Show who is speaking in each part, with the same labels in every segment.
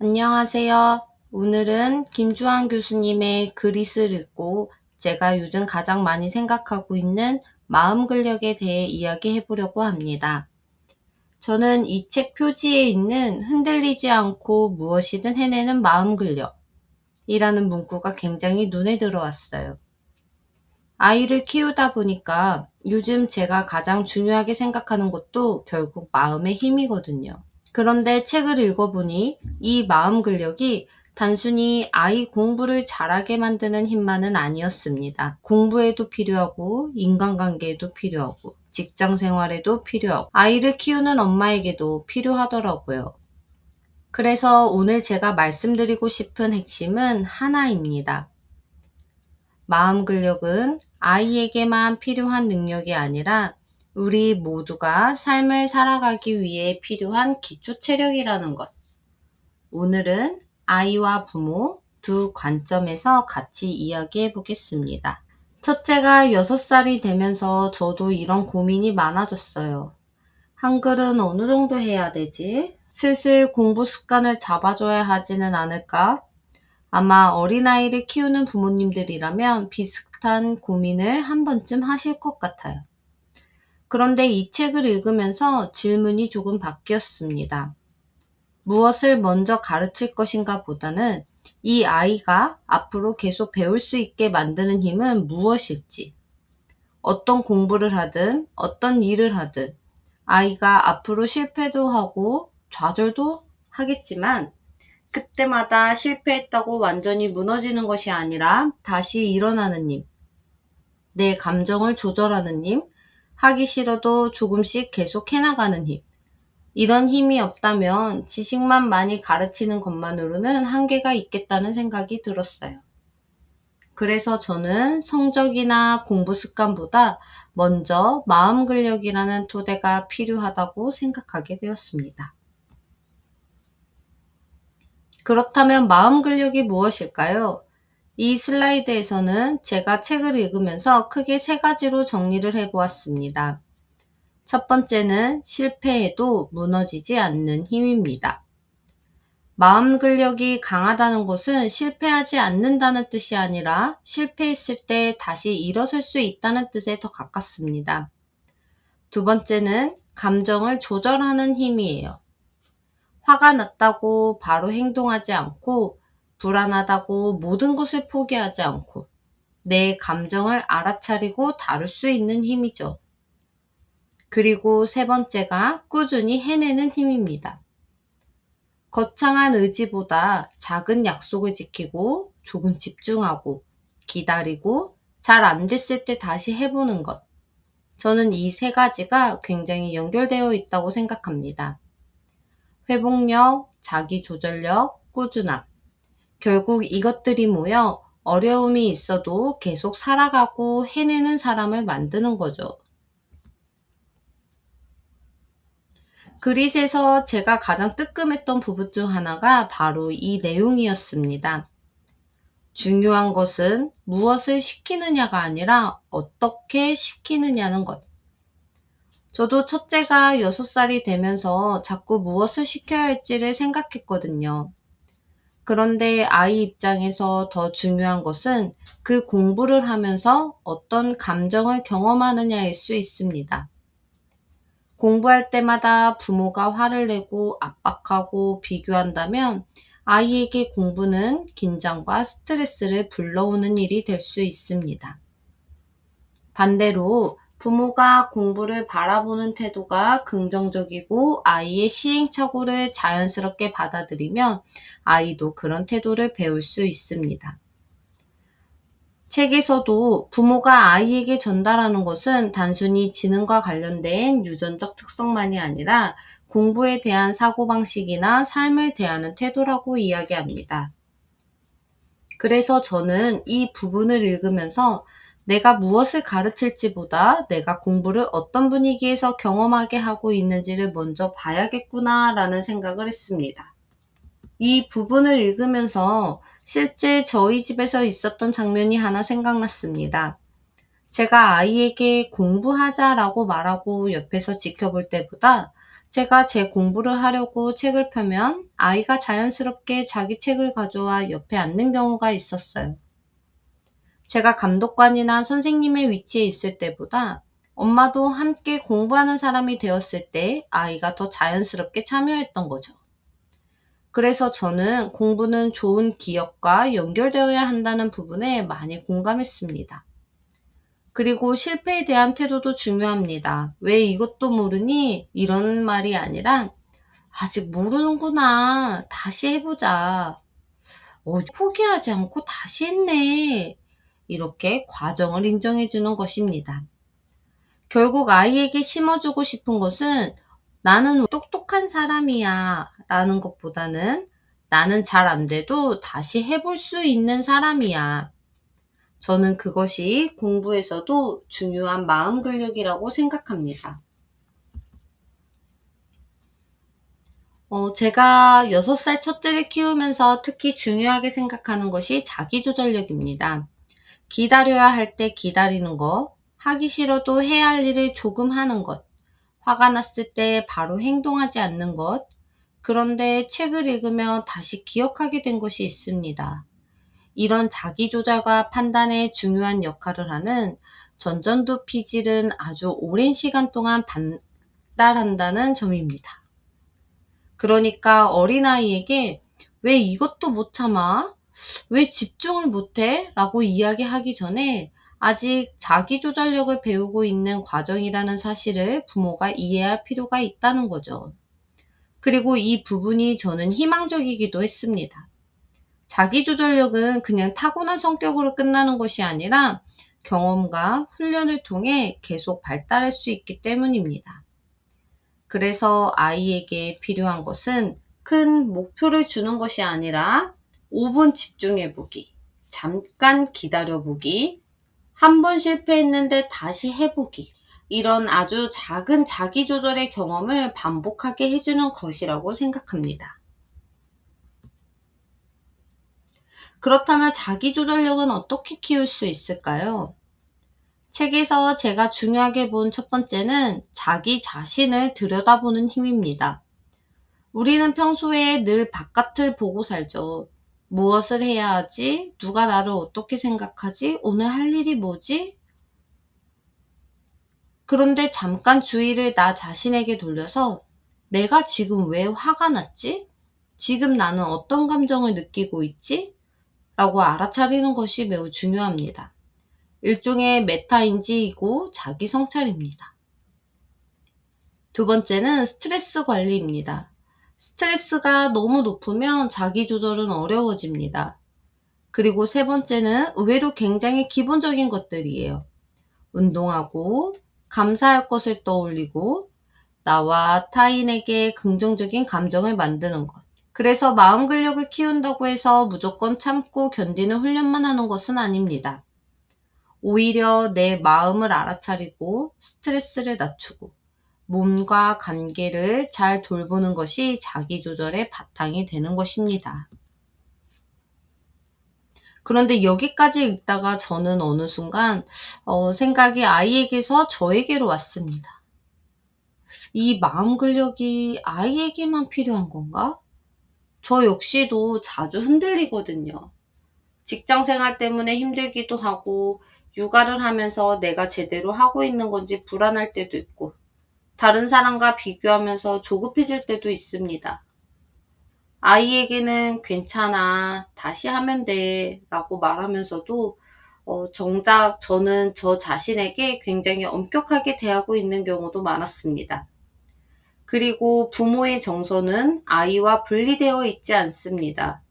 Speaker 1: 안녕하세요. 오늘은 김주환 교수님의 그릿을 읽고 제가 요즘 가장 많이 생각하고 있는 마음 근력에 대해 이야기해 보려고 합니다. 저는 이 책 표지에 있는 흔들리지 않고 무엇이든 해내는 마음 근력이라는 문구가 굉장히 눈에 들어왔어요. 아이를 키우다 보니까 요즘 제가 가장 중요하게 생각하는 것도 결국 마음의 힘이거든요. 그런데 책을 읽어보니 이 마음 근력이 단순히 아이 공부를 잘하게 만드는 힘만은 아니었습니다. 공부에도 필요하고, 인간관계에도 필요하고, 직장 생활에도 필요하고, 아이를 키우는 엄마에게도 필요하더라고요. 그래서 오늘 제가 말씀드리고 싶은 핵심은 하나입니다. 마음 근력은 아이에게만 필요한 능력이 아니라 우리 모두가 삶을 살아가기 위해 필요한 기초 체력이라는 것. 오늘은 아이와 부모 두 관점에서 같이 이야기해 보겠습니다. 첫째가 6살이 되면서 저도 이런 고민이 많아졌어요. 한글은 어느 정도 해야 되지? 슬슬 공부 습관을 잡아줘야 하지는 않을까? 아마 어린아이를 키우는 부모님들이라면 비슷한 고민을 한 번쯤 하실 것 같아요. 그런데 이 책을 읽으면서 질문이 조금 바뀌었습니다. 무엇을 먼저 가르칠 것인가 보다는 이 아이가 앞으로 계속 배울 수 있게 만드는 힘은 무엇일지, 어떤 공부를 하든 어떤 일을 하든 아이가 앞으로 실패도 하고 좌절도 하겠지만 그때마다 실패했다고 완전히 무너지는 것이 아니라 다시 일어나는 힘, 내 감정을 조절하는 힘, 하기 싫어도 조금씩 계속 해나가는 힘. 이런 힘이 없다면 지식만 많이 가르치는 것만으로는 한계가 있겠다는 생각이 들었어요. 그래서 저는 성적이나 공부 습관보다 먼저 마음 근력이라는 토대가 필요하다고 생각하게 되었습니다. 그렇다면 마음 근력이 무엇일까요? 이 슬라이드에서는 제가 책을 읽으면서 크게 3가지로 정리를 해보았습니다. 첫 번째는 실패해도 무너지지 않는 힘입니다. 마음 근력이 강하다는 것은 실패하지 않는다는 뜻이 아니라 실패했을 때 다시 일어설 수 있다는 뜻에 더 가깝습니다. 두 번째는 감정을 조절하는 힘이에요. 화가 났다고 바로 행동하지 않고 불안하다고 모든 것을 포기하지 않고 내 감정을 알아차리고 다룰 수 있는 힘이죠. 그리고 세 번째가 꾸준히 해내는 힘입니다. 거창한 의지보다 작은 약속을 지키고 조금 집중하고 기다리고 잘 안 됐을 때 다시 해보는 것. 저는 이 3가지가 굉장히 연결되어 있다고 생각합니다. 회복력, 자기조절력, 꾸준함. 결국 이것들이 모여 어려움이 있어도 계속 살아가고 해내는 사람을 만드는 거죠. 그릿에서 제가 가장 뜨끔했던 부분 중 하나가 바로 이 내용이었습니다. 중요한 것은 무엇을 시키느냐가 아니라 어떻게 시키느냐는 것. 저도 첫째가 6살이 되면서 자꾸 무엇을 시켜야 할지를 생각했거든요. 그런데 아이 입장에서 더 중요한 것은 그 공부를 하면서 어떤 감정을 경험하느냐일 수 있습니다. 공부할 때마다 부모가 화를 내고 압박하고 비교한다면 아이에게 공부는 긴장과 스트레스를 불러오는 일이 될 수 있습니다. 반대로 부모가 공부를 바라보는 태도가 긍정적이고 아이의 시행착오를 자연스럽게 받아들이면 아이도 그런 태도를 배울 수 있습니다. 책에서도 부모가 아이에게 전달하는 것은 단순히 지능과 관련된 유전적 특성만이 아니라 공부에 대한 사고방식이나 삶을 대하는 태도라고 이야기합니다. 그래서 저는 이 부분을 읽으면서 내가 무엇을 가르칠지보다 내가 공부를 어떤 분위기에서 경험하게 하고 있는지를 먼저 봐야겠구나라는 생각을 했습니다. 이 부분을 읽으면서 실제 저희 집에서 있었던 장면이 하나 생각났습니다. 제가 아이에게 공부하자라고 말하고 옆에서 지켜볼 때보다 제가 제 공부를 하려고 책을 펴면 아이가 자연스럽게 자기 책을 가져와 옆에 앉는 경우가 있었어요. 제가 감독관이나 선생님의 위치에 있을 때보다 엄마도 함께 공부하는 사람이 되었을 때 아이가 더 자연스럽게 참여했던 거죠. 그래서 저는 공부는 좋은 기억과 연결되어야 한다는 부분에 많이 공감했습니다. 그리고 실패에 대한 태도도 중요합니다. 왜 이것도 모르니? 이런 말이 아니라 아직 모르는구나. 다시 해보자. 포기하지 않고 다시 했네. 이렇게 과정을 인정해주는 것입니다. 결국 아이에게 심어주고 싶은 것은 나는 똑똑한 사람이야 라는 것보다는 나는 잘 안 돼도 다시 해볼 수 있는 사람이야. 저는 그것이 공부에서도 중요한 마음 근력이라고 생각합니다. 제가 6살 첫째를 키우면서 특히 중요하게 생각하는 것이 자기조절력입니다. 기다려야 할 때 기다리는 것, 하기 싫어도 해야 할 일을 조금 하는 것, 화가 났을 때 바로 행동하지 않는 것, 그런데 책을 읽으며 다시 기억하게 된 것이 있습니다. 이런 자기조절과 판단에 중요한 역할을 하는 전전두 피질은 아주 오랜 시간 동안 발달한다는 점입니다. 그러니까 어린아이에게 왜 이것도 못 참아? 왜 집중을 못해? 라고 이야기하기 전에 아직 자기조절력을 배우고 있는 과정이라는 사실을 부모가 이해할 필요가 있다는 거죠. 그리고 이 부분이 저는 희망적이기도 했습니다. 자기조절력은 그냥 타고난 성격으로 끝나는 것이 아니라 경험과 훈련을 통해 계속 발달할 수 있기 때문입니다. 그래서 아이에게 필요한 것은 큰 목표를 주는 것이 아니라 5분 집중해보기, 잠깐 기다려보기, 한 번 실패했는데 다시 해보기, 이런 아주 작은 자기조절의 경험을 반복하게 해주는 것이라고 생각합니다. 그렇다면 자기조절력은 어떻게 키울 수 있을까요? 책에서 제가 중요하게 본 첫 번째는 자기 자신을 들여다보는 힘입니다. 우리는 평소에 늘 바깥을 보고 살죠. 무엇을 해야 하지? 누가 나를 어떻게 생각하지? 오늘 할 일이 뭐지? 그런데 잠깐 주의를 나 자신에게 돌려서 내가 지금 왜 화가 났지? 지금 나는 어떤 감정을 느끼고 있지? 라고 알아차리는 것이 매우 중요합니다. 일종의 메타인지이고 자기 성찰입니다. 두 번째는 스트레스 관리입니다. 스트레스가 너무 높으면 자기 조절은 어려워집니다. 그리고 세 번째는 의외로 굉장히 기본적인 것들이에요. 운동하고, 감사할 것을 떠올리고, 나와 타인에게 긍정적인 감정을 만드는 것. 그래서 마음 근력을 키운다고 해서 무조건 참고 견디는 훈련만 하는 것은 아닙니다. 오히려 내 마음을 알아차리고 스트레스를 낮추고 몸과 관계를 잘 돌보는 것이 자기조절의 바탕이 되는 것입니다. 그런데 여기까지 읽다가 저는 어느 순간 생각이 아이에게서 저에게로 왔습니다. 이 마음 근력이 아이에게만 필요한 건가? 저 역시도 자주 흔들리거든요. 직장 생활 때문에 힘들기도 하고 육아를 하면서 내가 제대로 하고 있는 건지 불안할 때도 있고 다른 사람과 비교하면서 조급해질 때도 있습니다. 아이에게는 괜찮아, 다시 하면 돼 라고 말하면서도 정작 저는 저 자신에게 굉장히 엄격하게 대하고 있는 경우도 많았습니다. 그리고 부모의 정서는 아이와 분리되어 있지 않습니다.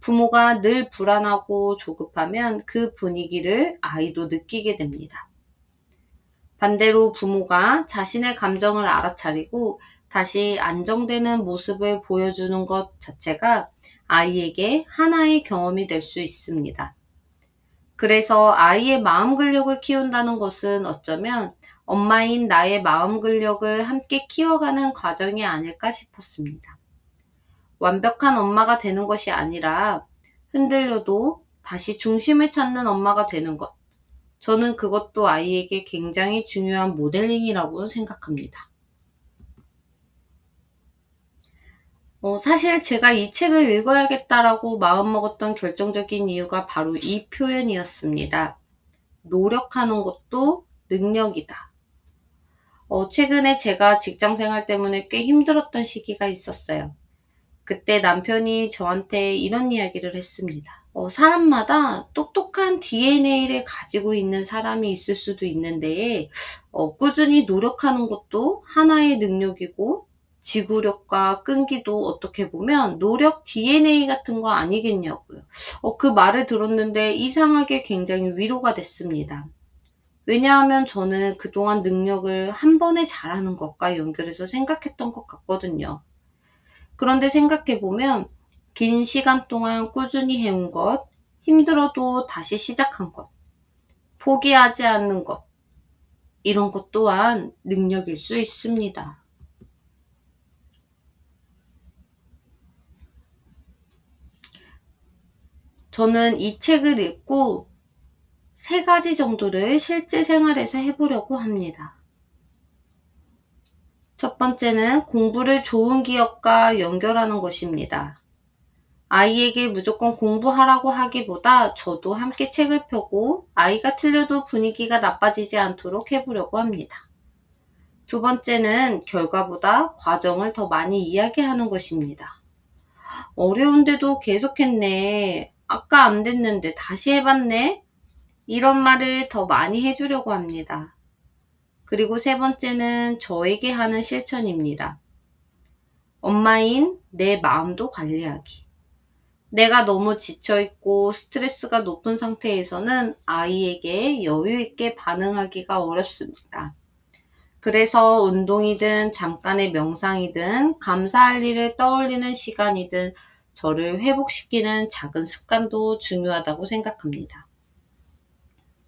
Speaker 1: 부모가 늘 불안하고 조급하면 그 분위기를 아이도 느끼게 됩니다. 반대로 부모가 자신의 감정을 알아차리고 다시 안정되는 모습을 보여주는 것 자체가 아이에게 하나의 경험이 될 수 있습니다. 그래서 아이의 마음 근력을 키운다는 것은 어쩌면 엄마인 나의 마음 근력을 함께 키워가는 과정이 아닐까 싶었습니다. 완벽한 엄마가 되는 것이 아니라 흔들려도 다시 중심을 찾는 엄마가 되는 것. 저는 그것도 아이에게 굉장히 중요한 모델링이라고 생각합니다. 사실 제가 이 책을 읽어야겠다라고 마음먹었던 결정적인 이유가 바로 이 표현이었습니다. 노력하는 것도 능력이다. 최근에 제가 직장 생활 때문에 꽤 힘들었던 시기가 있었어요. 그때 남편이 저한테 이런 이야기를 했습니다. 사람마다 똑똑한 DNA를 가지고 있는 사람이 있을 수도 있는데, 꾸준히 노력하는 것도 하나의 능력이고, 지구력과 끈기도 어떻게 보면 노력 DNA 같은 거 아니겠냐고요. 그 말을 들었는데 이상하게 굉장히 위로가 됐습니다. 왜냐하면 저는 그동안 능력을 한 번에 잘하는 것과 연결해서 생각했던 것 같거든요. 그런데 생각해보면 긴 시간 동안 꾸준히 해온 것, 힘들어도 다시 시작한 것, 포기하지 않는 것, 이런 것 또한 능력일 수 있습니다. 저는 이 책을 읽고 3가지 정도를 실제 생활에서 해보려고 합니다. 첫 번째는 공부를 좋은 기억과 연결하는 것입니다. 아이에게 무조건 공부하라고 하기보다 저도 함께 책을 펴고 아이가 틀려도 분위기가 나빠지지 않도록 해보려고 합니다. 두 번째는 결과보다 과정을 더 많이 이야기하는 것입니다. 어려운데도 계속했네. 아까 안 됐는데 다시 해봤네. 이런 말을 더 많이 해주려고 합니다. 그리고 세 번째는 저에게 하는 실천입니다. 엄마인 내 마음도 관리하기. 내가 너무 지쳐있고 스트레스가 높은 상태에서는 아이에게 여유있게 반응하기가 어렵습니다. 그래서 운동이든 잠깐의 명상이든 감사할 일을 떠올리는 시간이든 저를 회복시키는 작은 습관도 중요하다고 생각합니다.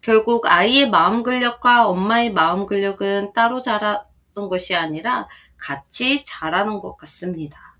Speaker 1: 결국 아이의 마음 근력과 엄마의 마음 근력은 따로 자라는 것이 아니라 같이 자라는 것 같습니다.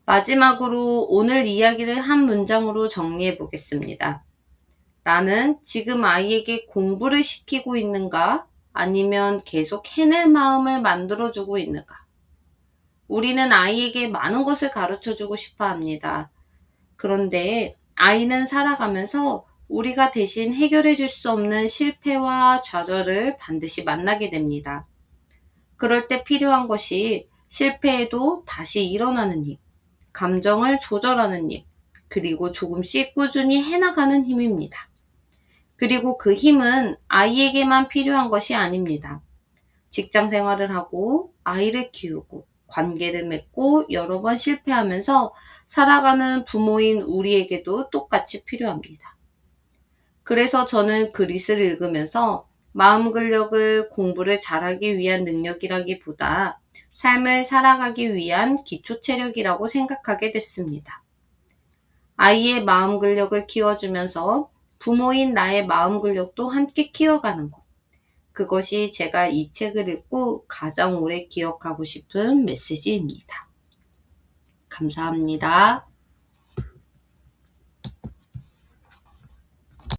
Speaker 1: 마지막으로 오늘 이야기를 한 문장으로 정리해 보겠습니다. 나는 지금 아이에게 공부를 시키고 있는가? 아니면 계속 해낼 마음을 만들어주고 있는가? 우리는 아이에게 많은 것을 가르쳐 주고 싶어 합니다. 그런데 아이는 살아가면서 우리가 대신 해결해 줄 수 없는 실패와 좌절을 반드시 만나게 됩니다. 그럴 때 필요한 것이 실패해도 다시 일어나는 힘, 감정을 조절하는 힘, 그리고 조금씩 꾸준히 해나가는 힘입니다. 그리고 그 힘은 아이에게만 필요한 것이 아닙니다. 직장 생활을 하고 아이를 키우고 관계를 맺고 여러 번 실패하면서 살아가는 부모인 우리에게도 똑같이 필요합니다. 그래서 저는 그릿을 읽으면서 마음 근력을 공부를 잘하기 위한 능력이라기보다 삶을 살아가기 위한 기초 체력이라고 생각하게 됐습니다. 아이의 마음 근력을 키워주면서 부모인 나의 마음 근력도 함께 키워가는 것. 그것이 제가 이 책을 읽고 가장 오래 기억하고 싶은 메시지입니다. 감사합니다.